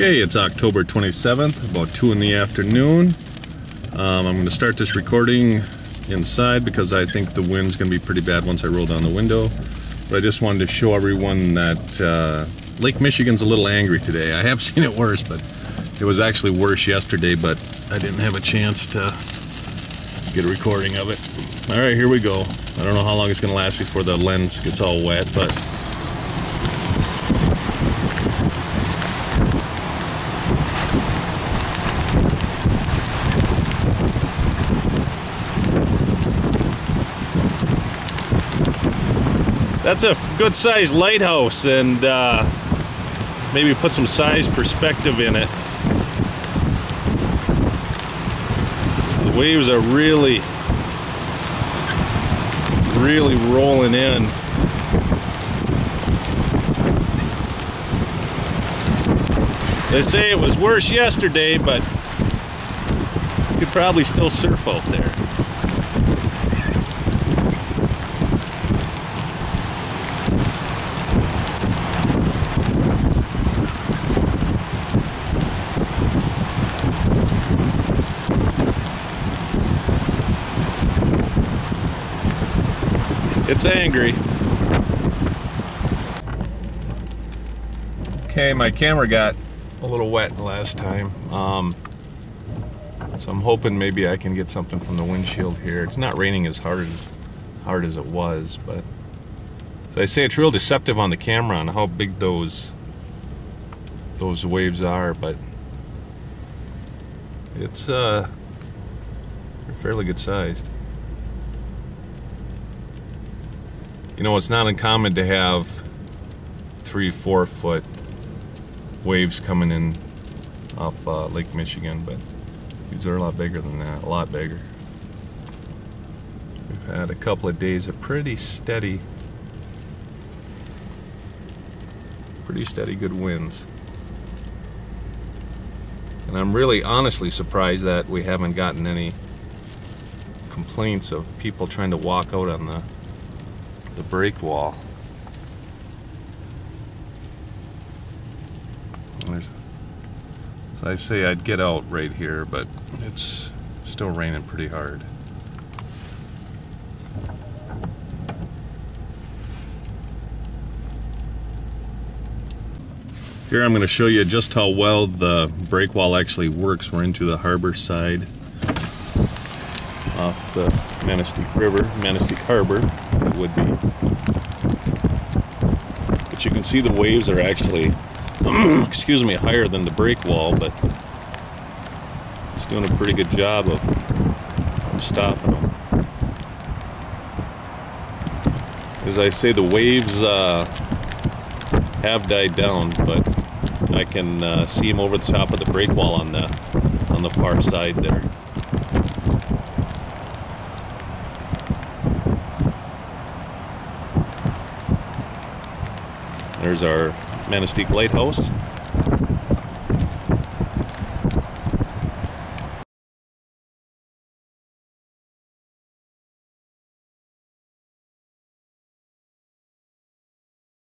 Okay, it's October 27th, about 2 in the afternoon. I'm going to start this recording inside because I think the wind's going to be pretty bad once I roll down the window. But I just wanted to show everyone that Lake Michigan's a little angry today. I have seen it worse, but it was actually worse yesterday, but I didn't have a chance to get a recording of it. All right, here we go. I don't know how long it's going to last before the lens gets all wet, but that's a good sized lighthouse, and maybe put some size perspective in it. The waves are really rolling in. They say it was worse yesterday, but you could probably still surf out there. It's angry. Okay, my camera got a little wet the last time, so I'm hoping maybe I can get something from the windshield here. It's not raining as hard as it was, but as I say, it's real deceptive on the camera on how big those waves are, but it's they're fairly good sized. You know, it's not uncommon to have 3-4 foot waves coming in off Lake Michigan, but these are a lot bigger than that, a lot bigger. We've had a couple of days of pretty steady good winds. And I'm really honestly surprised that we haven't gotten any complaints of people trying to walk out on the break wall. So I say I'd get out right here, but it's still raining pretty hard. Here I'm going to show you just how well the break wall actually works. We're into the harbor side off the Manistique River, Manistique Harbor it would be. But you can see the waves are actually excuse me, higher than the break wall, but it's doing a pretty good job of stopping them. As I say, the waves have died down, but I can see them over the top of the break wall on the far side there. There's our Manistique lighthouse.